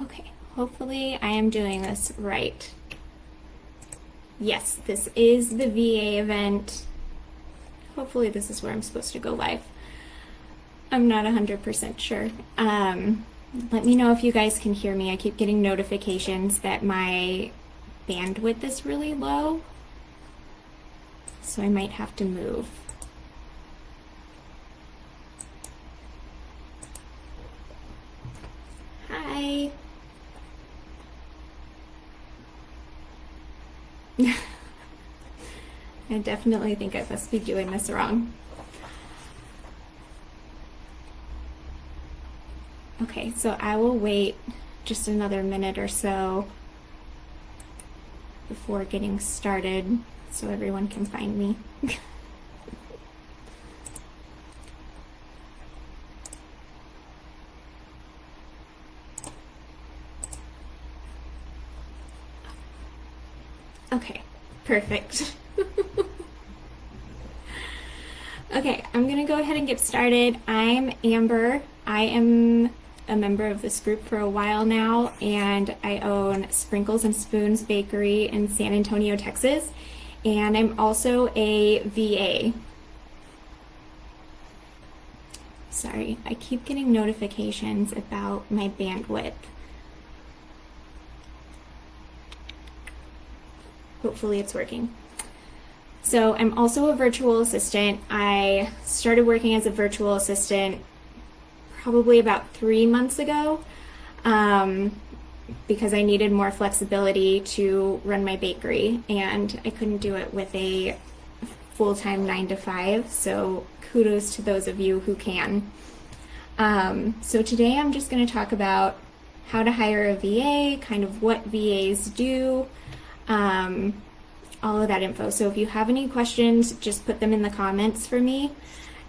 Okay, hopefully I am doing this right. Yes, this is the VA event. Hopefully this is where I'm supposed to go live. I'm not 100% sure. Let me know if you guys can hear me. I keep getting notifications that my bandwidth is really low, so I might have to move. Hi. I definitely think I must be doing this wrong. Okay, so I will wait just another minute or so before getting started so everyone can find me. Okay, perfect. Okay, I'm gonna go ahead and get started. I'm Amber. I am a member of this group for a while now, and I own Sprinkles and Spoons Bakery in San Antonio, Texas, and I'm also a VA. Sorry, I keep getting notifications about my bandwidth. Hopefully it's working. So I'm also a virtual assistant. I started working as a virtual assistant probably about 3 months ago because I needed more flexibility to run my bakery, and I couldn't do it with a full-time 9 to 5, so kudos to those of you who can. So today I'm just going to talk about how to hire a VA, kind of what VAs do, all of that info. So if you have any questions, just put them in the comments for me,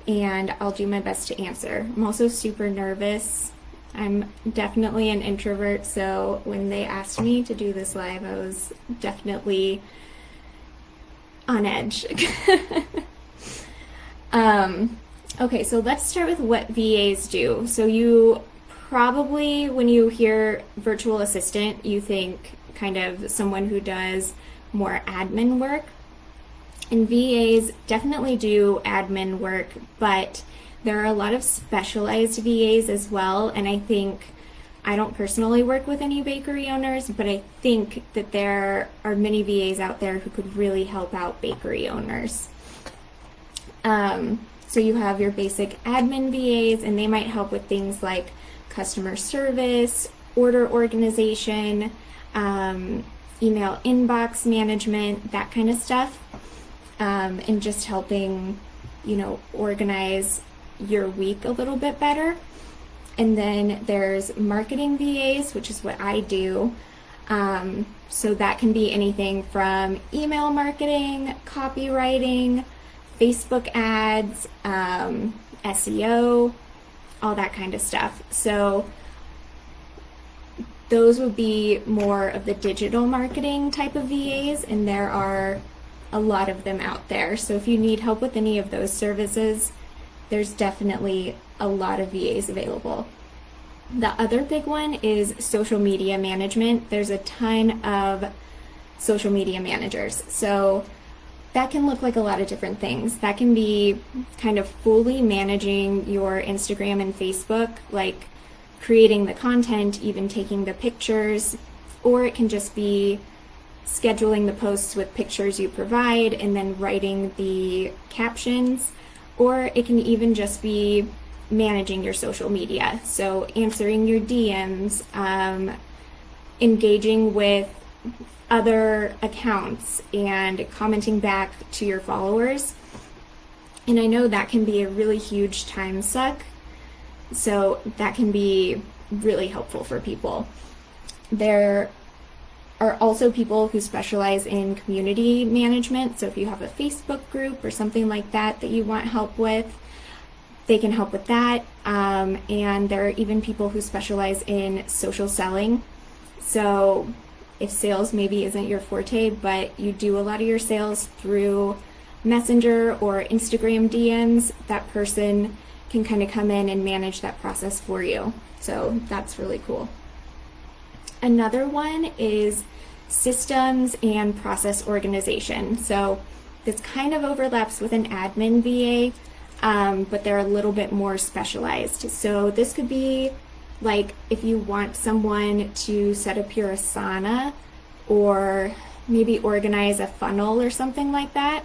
and I'll do my best to answer. I'm also super nervous. I'm definitely an introvert, so when they asked me to do this live, I was definitely on edge. Okay, so let's start with what VAs do. So you probably, when you hear virtual assistant, you think kind of someone who does more admin work. And VAs definitely do admin work, but there are a lot of specialized VAs as well, and I don't personally work with any bakery owners, but I think that there are many VAs out there who could really help out bakery owners. So you have your basic admin VAs, and they might help with things like customer service, order organization, email inbox management, that kind of stuff, and just helping, organize your week a little bit better. And then there's marketing VAs, which is what I do. So that can be anything from email marketing, copywriting, Facebook ads, SEO, all that kind of stuff. So those would be more of the digital marketing type of VAs, and there are a lot of them out there. So if you need help with any of those services, there's definitely a lot of VAs available. The other big one is social media management. There's a ton of social media managers. So that can look like a lot of different things. That can be kind of fully managing your Instagram and Facebook, like creating the content, even taking the pictures, or it can just be scheduling the posts with pictures you provide and then writing the captions, or it can even just be managing your social media. So answering your DMs, engaging with other accounts and commenting back to your followers. And I know that can be a really huge time suck, so that can be really helpful for people. There are also people who specialize in community management. So if you have a Facebook group or something like that that you want help with, they can help with that. And there are even people who specialize in social selling. So if sales maybe isn't your forte, but you do a lot of your sales through Messenger or Instagram DMs, that person can kind of come in and manage that process for you. So that's really cool. Another one is systems and process organization. So this kind of overlaps with an admin VA, but they're a little bit more specialized. So this could be like if you want someone to set up your Asana or maybe organize a funnel or something like that,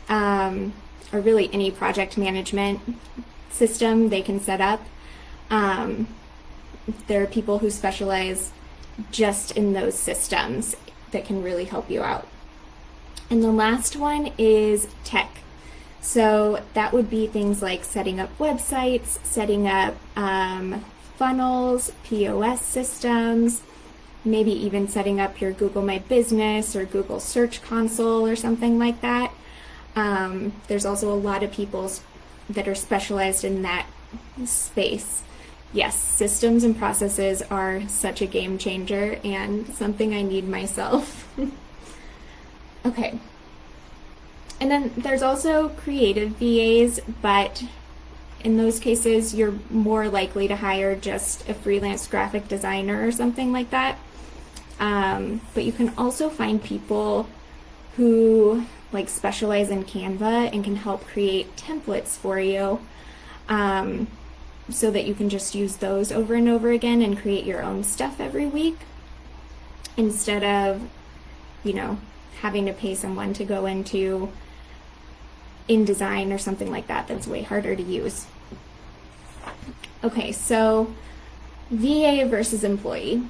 or really any project management system they can set up. There are people who specialize just in those systems that can really help you out. And the last one is tech. So that would be things like setting up websites, setting up funnels, POS systems, maybe even setting up your Google My Business or Google Search Console or something like that. There's also a lot of people that are specialized in that space. Yes, systems and processes are such a game changer and something I need myself. Okay. And then there's also creative VAs, but in those cases, you're more likely to hire just a freelance graphic designer or something like that. But you can also find people who like specialize in Canva and can help create templates for you, so that you can just use those over and over again and create your own stuff every week instead of, having to pay someone to go into InDesign or something like that. That's way harder to use. Okay, so VA versus employee.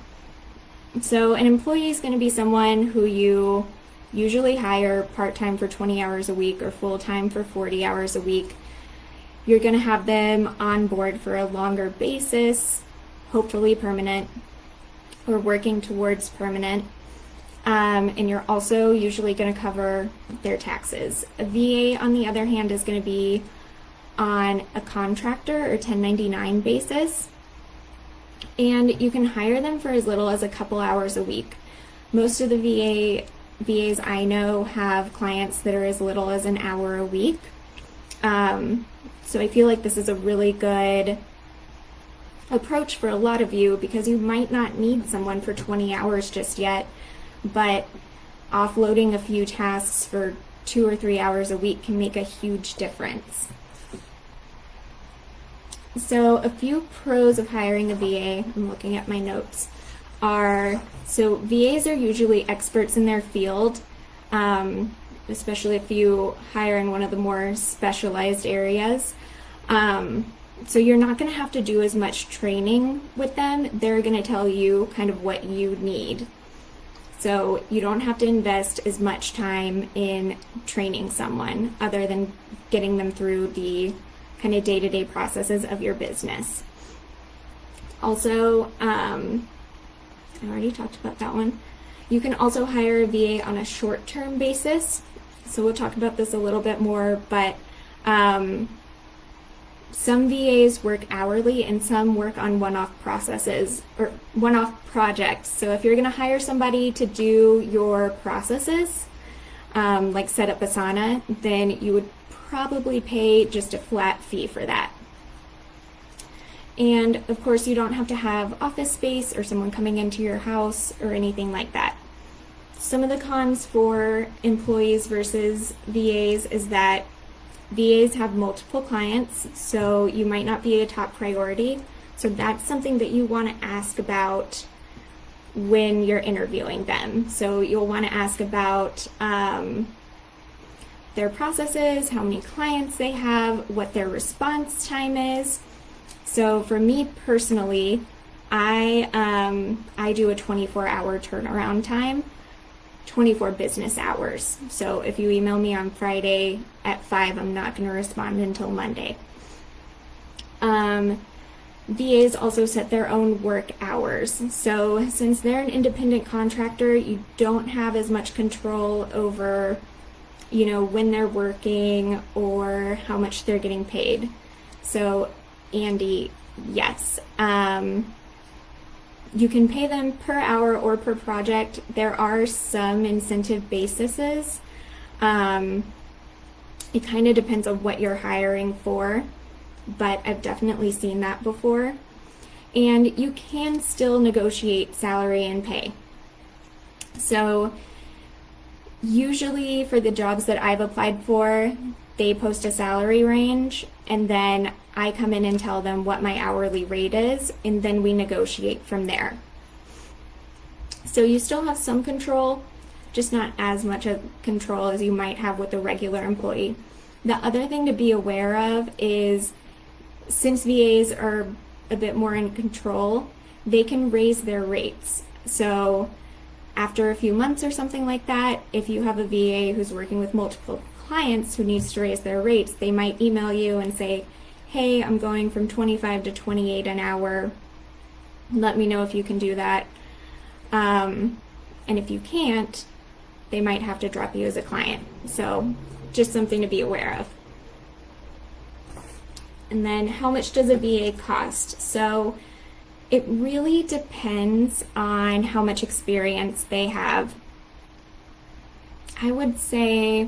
So an employee is going to be someone who you usually hire part-time for 20 hours a week or full-time for 40 hours a week. You're going to have them on board for a longer basis, hopefully permanent, or working towards permanent. And you're also usually going to cover their taxes. A VA, on the other hand, is going to be on a contractor or 1099 basis. And you can hire them for as little as a couple hours a week. Most of the VAs I know have clients that are as little as an hour a week. So I feel like this is a really good approach for a lot of you because you might not need someone for 20 hours just yet, but offloading a few tasks for 2 or 3 hours a week can make a huge difference. So a few pros of hiring a VA, I'm looking at my notes, so VAs are usually experts in their field, especially if you hire in one of the more specialized areas. So you're not going to have to do as much training with them. They're going to tell you kind of what you need. So you don't have to invest as much time in training someone other than getting them through the kind of day-to-day processes of your business. Also, I already talked about that one. You can also hire a VA on a short-term basis. So we'll talk about this a little bit more, but some VAs work hourly and some work on one-off processes or one-off projects. So if you're going to hire somebody to do your processes, like set up Asana, then you would probably pay just a flat fee for that. And of course, you don't have to have office space or someone coming into your house or anything like that. Some of the cons for employees versus VAs is that VAs have multiple clients, so you might not be a top priority. So that's something that you want to ask about when you're interviewing them. So you'll want to ask about their processes, how many clients they have, what their response time is. So for me personally, I do a 24-hour turnaround time, 24 business hours. So if you email me on Friday at 5, I'm not going to respond until Monday. VAs also set their own work hours. So since they're an independent contractor, you don't have as much control over, when they're working or how much they're getting paid. So, Andy, yes. You can pay them per hour or per project. There are some incentive bases. It kind of depends on what you're hiring for, but I've definitely seen that before. And you can still negotiate salary and pay. So usually for the jobs that I've applied for, they post a salary range, and then I come in and tell them what my hourly rate is, and then we negotiate from there. So you still have some control, just not as much of control as you might have with a regular employee. The other thing to be aware of is, since VAs are a bit more in control, they can raise their rates. So after a few months or something like that, if you have a VA who's working with multiple clients who needs to raise their rates, they might email you and say, hey, I'm going from 25 to 28 an hour. Let me know if you can do that. And if you can't, they might have to drop you as a client. So just something to be aware of. And then how much does a VA cost? So it really depends on how much experience they have. I would say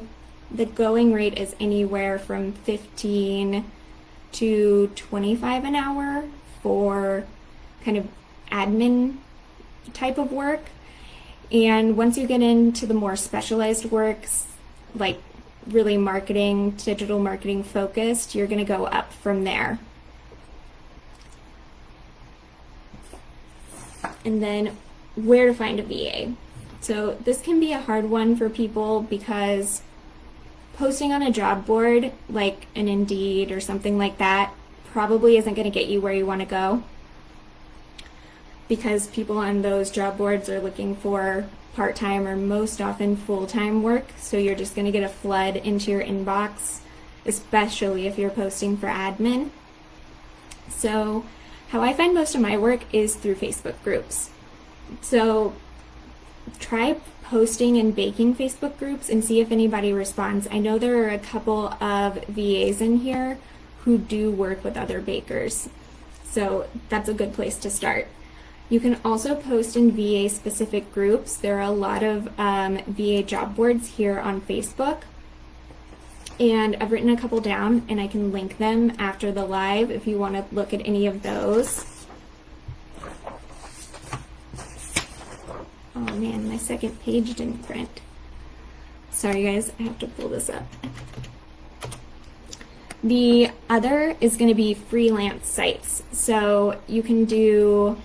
the going rate is anywhere from 15 to 25 an hour for kind of admin type of work. And once you get into the more specialized works, like really marketing, digital marketing focused, you're going to go up from there. And then where to find a VA. So this can be a hard one for people because posting on a job board like an Indeed or something like that probably isn't going to get you where you want to go, because people on those job boards are looking for part-time or most often full-time work. So you're just going to get a flood into your inbox, especially if you're posting for admin. So how I find most of my work is through Facebook groups. So try posting in baking Facebook groups and see if anybody responds. I know there are a couple of VAs in here who do work with other bakers, so that's a good place to start. You can also post in VA specific groups. There are a lot of VA job boards here on Facebook, and I've written a couple down and I can link them after the live if you want to look at any of those. Oh man, my second page didn't print. Sorry guys, I have to pull this up. The other is going to be freelance sites. So you can do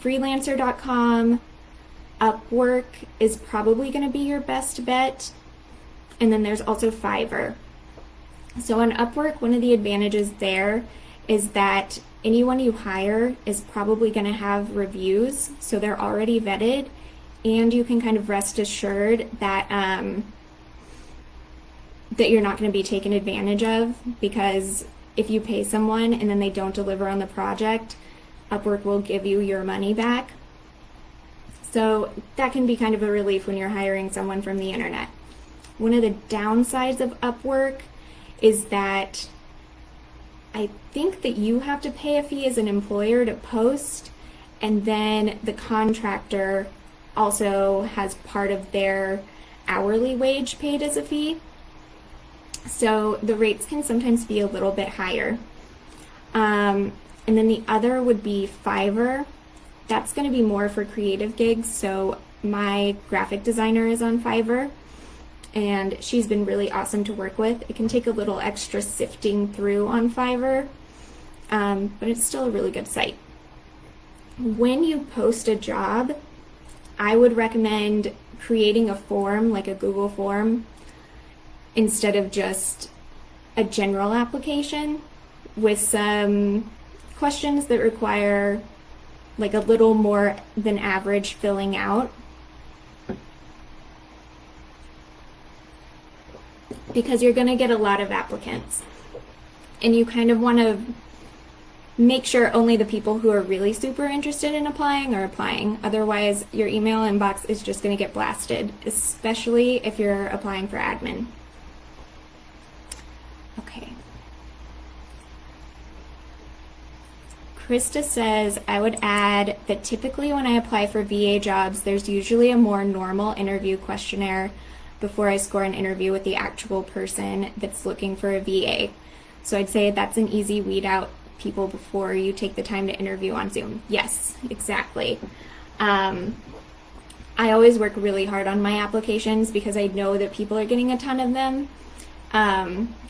freelancer.com, Upwork is probably going to be your best bet, and then there's also Fiverr. So on Upwork, one of the advantages there is that anyone you hire is probably going to have reviews, so they're already vetted, and you can kind of rest assured that that you're not going to be taken advantage of, because if you pay someone and then they don't deliver on the project, Upwork will give you your money back. So that can be kind of a relief when you're hiring someone from the internet. One of the downsides of Upwork is that I think that you have to pay a fee as an employer to post, and then the contractor also has part of their hourly wage paid as a fee. So the rates can sometimes be a little bit higher. And then the other would be Fiverr. That's going to be more for creative gigs. So my graphic designer is on Fiverr, and she's been really awesome to work with. It can take a little extra sifting through on Fiverr, but it's still a really good site. When you post a job, I would recommend creating a form, like a Google form, instead of just a general application with some questions that require like a little more than average filling out, because you're going to get a lot of applicants and you kind of want to make sure only the people who are really super interested in applying are applying. Otherwise, your email inbox is just going to get blasted, especially if you're applying for admin. Okay. Krista says, I would add that typically when I apply for VA jobs, there's usually a more normal interview questionnaire before I score an interview with the actual person that's looking for a VA. So I'd say that's an easy weed out people before you take the time to interview on Zoom. Yes, exactly. I always work really hard on my applications because I know that people are getting a ton of them.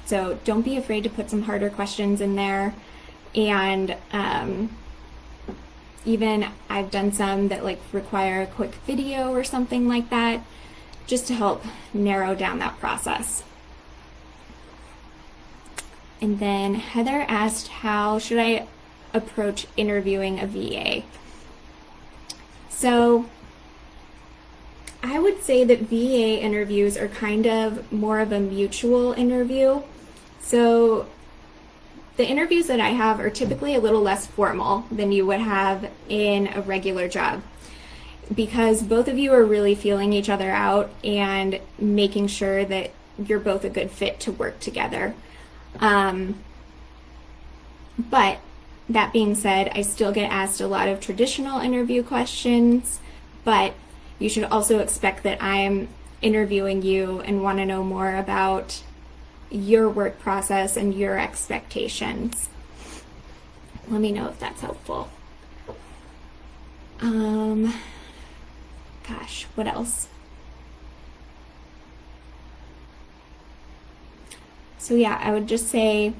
So don't be afraid to put some harder questions in there. And even I've done some that like require a quick video or something like that, just to help narrow down that process. And then Heather asked, how should I approach interviewing a VA? So I would say that VA interviews are kind of more of a mutual interview. So the interviews that I have are typically a little less formal than you would have in a regular job, because both of you are really feeling each other out and making sure that you're both a good fit to work together. But that being said, I still get asked a lot of traditional interview questions, but you should also expect that I am interviewing you and want to know more about your work process and your expectations. Let me know if that's helpful. Gosh, what else? So yeah, I would just say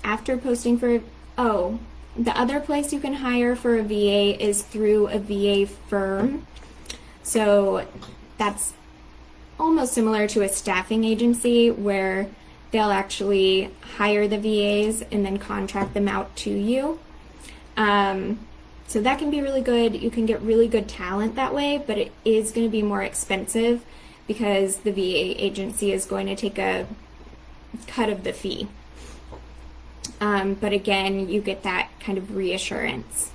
after posting for, the other place you can hire for a VA is through a VA firm. So that's almost similar to a staffing agency where they'll actually hire the VAs and then contract them out to you. So that can be really good. You can get really good talent that way, but it is going to be more expensive because the VA agency is going to take a cut of the fee. But again, you get that kind of reassurance.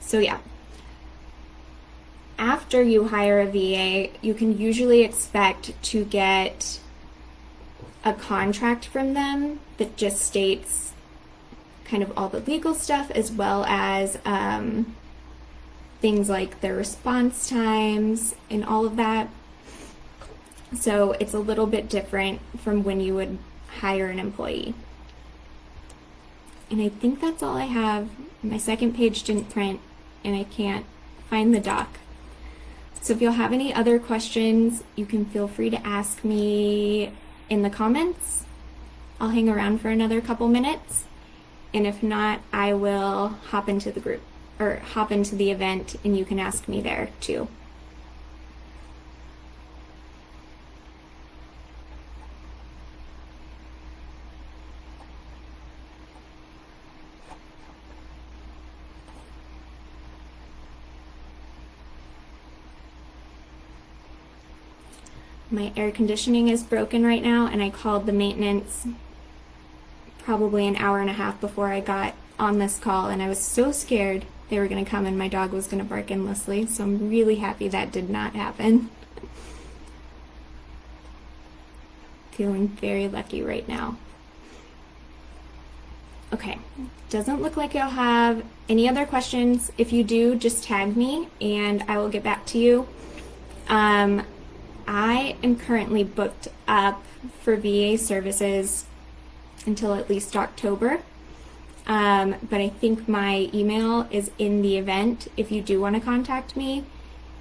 So yeah. After you hire a VA, you can usually expect to get a contract from them that just states kind of all the legal stuff, as well as things like their response times and all of that. So it's a little bit different from when you would hire an employee. And I think that's all I have. My second page didn't print and I can't find the doc. So if you'll have any other questions, you can feel free to ask me in the comments. I'll hang around for another couple minutes. And if not, I will hop into the group or hop into the event and you can ask me there too. My air conditioning is broken right now, and I called the maintenance probably an hour and a half before I got on this call, and I was so scared they were going to come and my dog was going to bark endlessly, so I'm really happy that did not happen. Feeling very lucky right now. Okay, doesn't look like you'll have any other questions. If you do, just tag me and I will get back to you. I am currently booked up for VA services until at least October, but I think my email is in the event if you do want to contact me,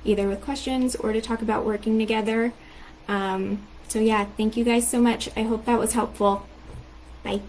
either with questions or to talk about working together. So yeah, thank you guys so much. I hope that was helpful. Bye.